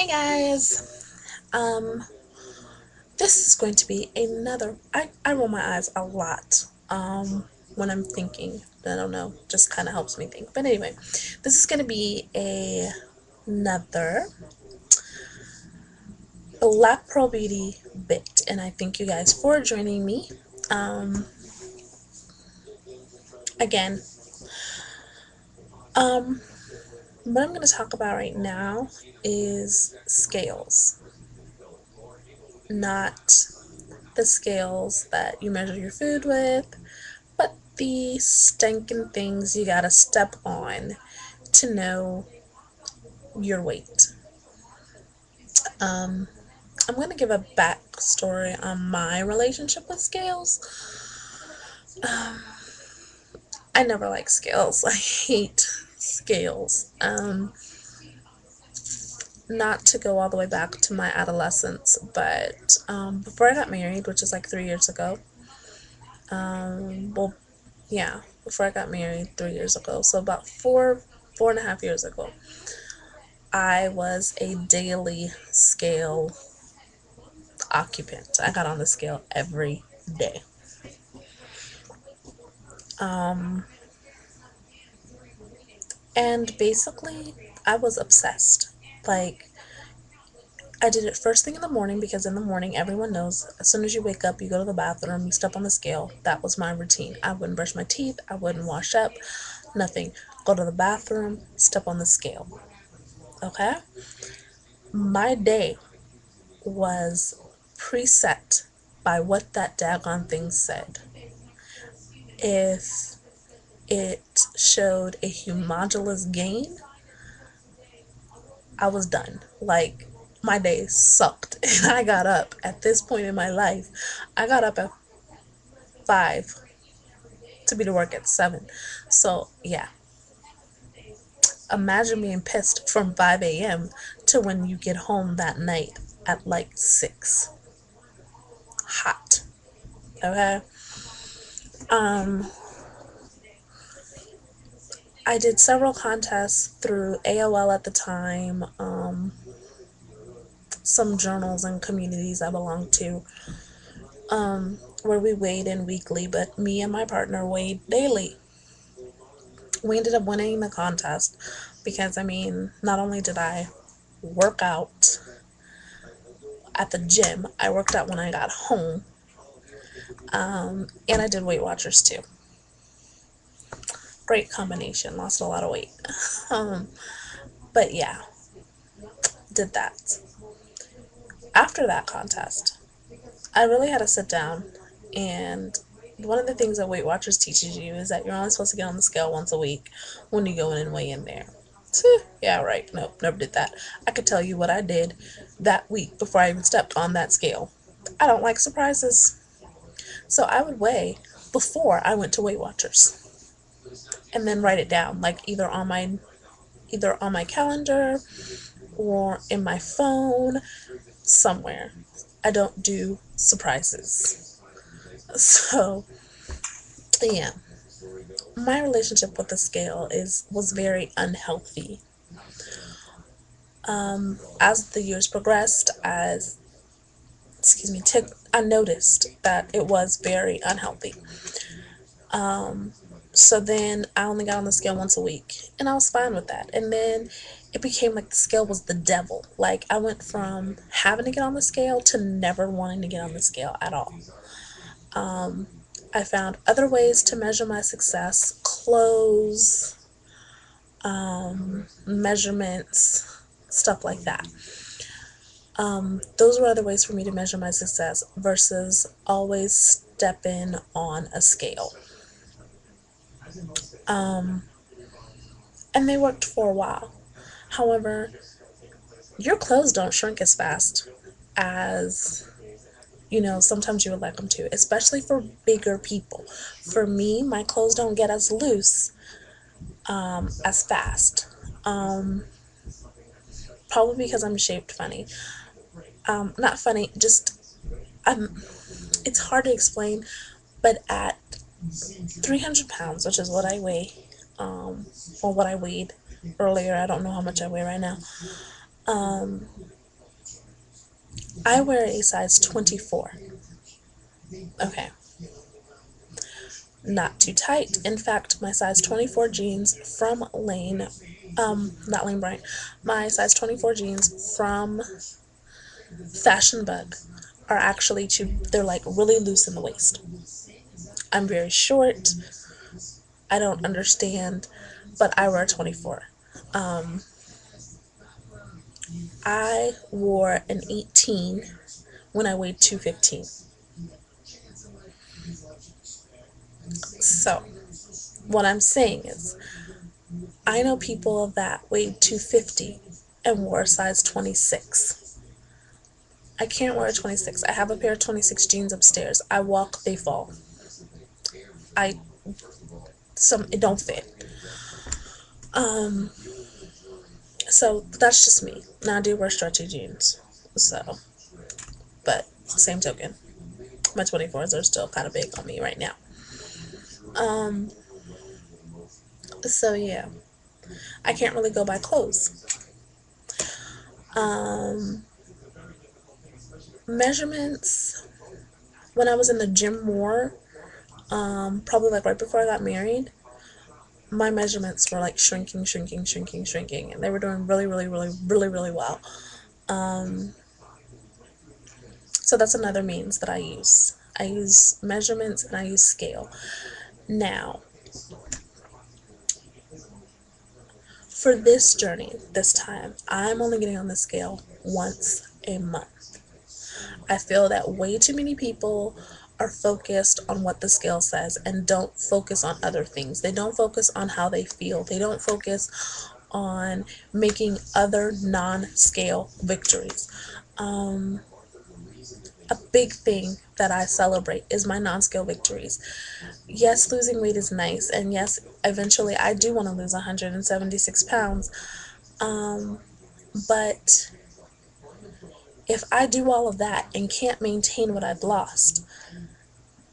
Hey guys, um, this is going to be another. I roll my eyes a lot, when I'm thinking. I don't know, just kind of helps me think. But anyway, this is going to be another Black Pearl Beauty bit, and I thank you guys for joining me. Um, again, um, what I'm going to talk about right now is scales, not the scales that you measure your food with, but the stinking things you gotta step on to know your weight. Um, I'm gonna give a backstory on my relationship with scales. Um, I never liked scales. I hate scales. Not to go all the way back to my adolescence, but before I got married, which is like 3 years ago. Well, yeah, before I got married 3 years ago. So about 4.5 years ago, I was a daily scale occupant. I got on the scale every day. Um, and basically, I was obsessed. Like, I did it first thing in the morning because in the morning, everyone knows as soon as you wake up, you go to the bathroom, you step on the scale. That was my routine. I wouldn't brush my teeth, I wouldn't wash up, nothing. Go to the bathroom, step on the scale. Okay? My day was preset by what that daggone thing said. If it showed a humongous gain, I was done. Like, my day sucked. And I got up at this point in my life. I got up at 5 to be to work at 7. So, yeah. Imagine being pissed from 5 a.m. to when you get home that night at like 6. Hot. Okay? Um, I did several contests through AOL at the time, some journals and communities I belonged to, where we weighed in weekly, but me and my partner weighed daily. We ended up winning the contest because, I mean, not only did I work out at the gym, I worked out when I got home, and I did Weight Watchers too. Great combination, lost a lot of weight. Um, but yeah, did that. After that contest, I really had to sit down, and one of the things that Weight Watchers teaches you is that you're only supposed to get on the scale once a week when you go in and weigh in there. Yeah, right. Nope, never did that. I could tell you what I did that week before I even stepped on that scale. I don't like surprises. So I would weigh before I went to Weight Watchers and then write it down, like either on my calendar or in my phone, somewhere. I don't do surprises. So, yeah, my relationship with the scale was very unhealthy. As the years progressed, as excuse me, I noticed that it was very unhealthy. So then I only got on the scale once a week, and I was fine with that. And then it became like the scale was the devil. Like, I went from having to get on the scale to never wanting to get on the scale at all. I found other ways to measure my success: clothes, measurements, stuff like that. Those were other ways for me to measure my success versus always stepping on a scale. Um, and they worked for a while. However, your clothes don't shrink as fast as, sometimes you would like them to, especially for bigger people. For me, my clothes don't get as loose as fast. Um, Probably because I'm shaped funny. Not funny, just I'm. It's hard to explain, but at 300 pounds, which is what I weigh, or what I weighed earlier. I don't know how much I weigh right now. Um, I wear a size 24. Okay, not too tight. In fact, my size 24 jeans from Lane, not Lane Bryant, my size 24 jeans from Fashion Bug are actually they're like really loose in the waist. I'm very short. I don't understand, but I wear 24. Um, I wore an 18 when I weighed 215. So, what I'm saying is, I know people that weighed 250 and wore a size 26. I can't wear a 26. I have a pair of 26 jeans upstairs. I walk, they fall. I it don't fit. Um, so that's just me. Now I do wear stretchy jeans. So, but same token, my 24s are still kind of big on me right now. Um, so yeah, I can't really go by clothes. Um, Measurements, when I was in the gym more, probably like right before I got married, my measurements were like shrinking, shrinking, shrinking, shrinking, and they were doing really, really, really, really, really well. Um, so that's another means that I use. I use measurements and I use scale. Now, for this journey, this time, I'm only getting on the scale once a month. I feel that way too many people are focused on what the scale says and don't focus on other things. They don't focus on how they feel. They don't focus on making other non-scale victories. Um, a big thing that I celebrate is my non-scale victories. Yes, losing weight is nice, and yes, eventually I do want to lose 176 pounds. Um, but if I do all of that and can't maintain what I've lost,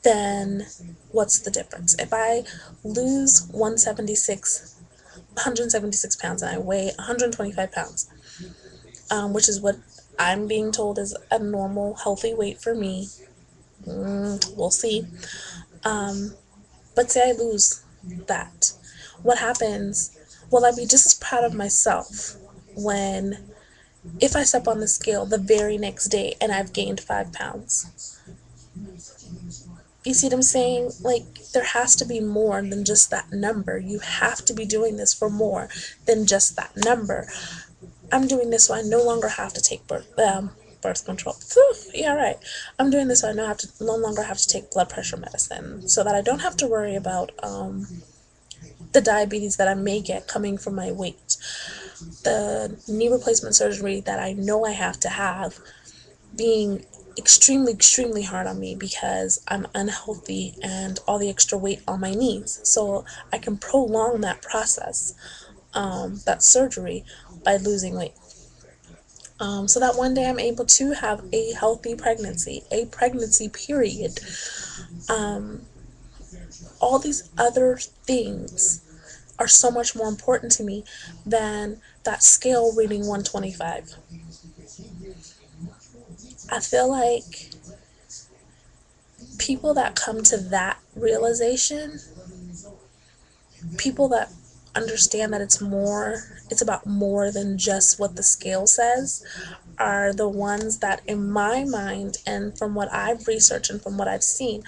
then what's the difference? If I lose 176 pounds and I weigh 125 pounds, which is what I'm being told is a normal, healthy weight for me, we'll see. Um, but say I lose that, what happens? Will I be just as proud of myself when, if I step on the scale the very next day and I've gained 5 pounds? You see what I'm saying? Like, there has to be more than just that number. You have to be doing this for more than just that number. I'm doing this so I no longer have to take birth control. Whew, yeah, right. I'm doing this so I no longer have to take blood pressure medicine, so that I don't have to worry about the diabetes that I may get coming from my weight, the knee replacement surgery that I know I have to have being extremely, extremely hard on me because I'm unhealthy and all the extra weight on my knees. So I can prolong that process, that surgery, by losing weight. So that one day I'm able to have a healthy pregnancy, a pregnancy period. Um, all these other things are so much more important to me than that scale reading 125. I feel like people that come to that realization, people that understand that it's about more than just what the scale says, are the ones that, in my mind, and from what I've researched and from what I've seen,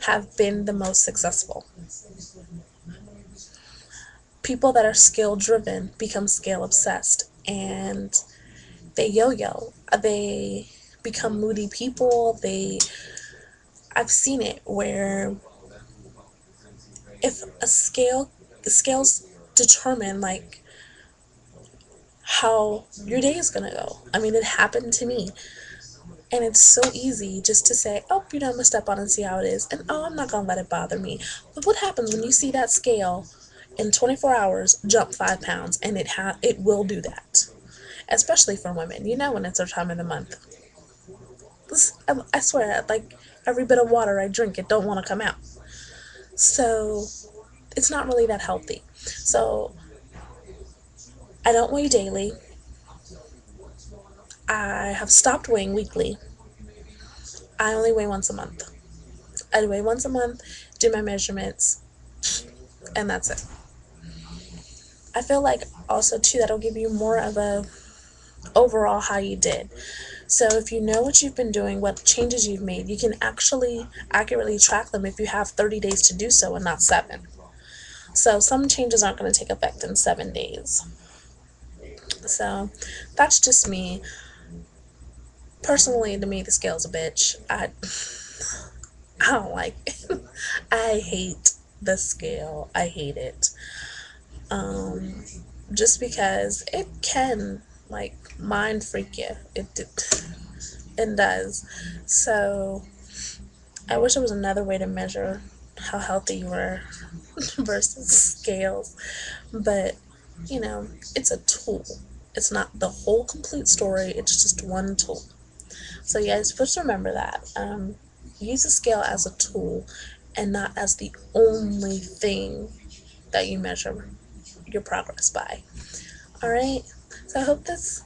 have been the most successful. People that are scale driven become scale obsessed, and they yo-yo. They become moody people. I've seen it where, if scales determine like how your day is gonna go. I mean, it happened to me. And it's so easy just to say, oh, I'm gonna step on and see how it is, and oh, I'm not gonna let it bother me. But what happens when you see that scale in 24 hours jump 5 pounds? And it will do that, especially for women. You know, when it's their time of the month. I swear, like, every bit of water I drink, it don't want to come out. So it's not really that healthy. So I don't weigh daily. I have stopped weighing weekly. I only weigh once a month. I weigh once a month, do my measurements, and that's it. I feel like also too that'll give you more of a overall how you did. So if you know what you've been doing, what changes you've made, you can actually accurately track them if you have 30 days to do so and not 7. So some changes aren't going to take effect in 7 days. So that's just me. Personally, to me, the scale's a bitch. I don't like it. I hate the scale. I hate it. Um, just because it can like mind freak you. It does. So I wish there was another way to measure how healthy you were versus scales. But, you know, it's a tool. It's not the whole complete story, it's just one tool. So, yeah, you're supposed to remember that. Use a scale as a tool and not as the only thing that you measure your progress by. All right. So, I hope this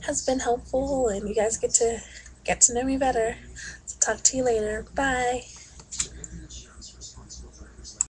has been helpful and you guys get to know me better. So, talk to you later. Bye.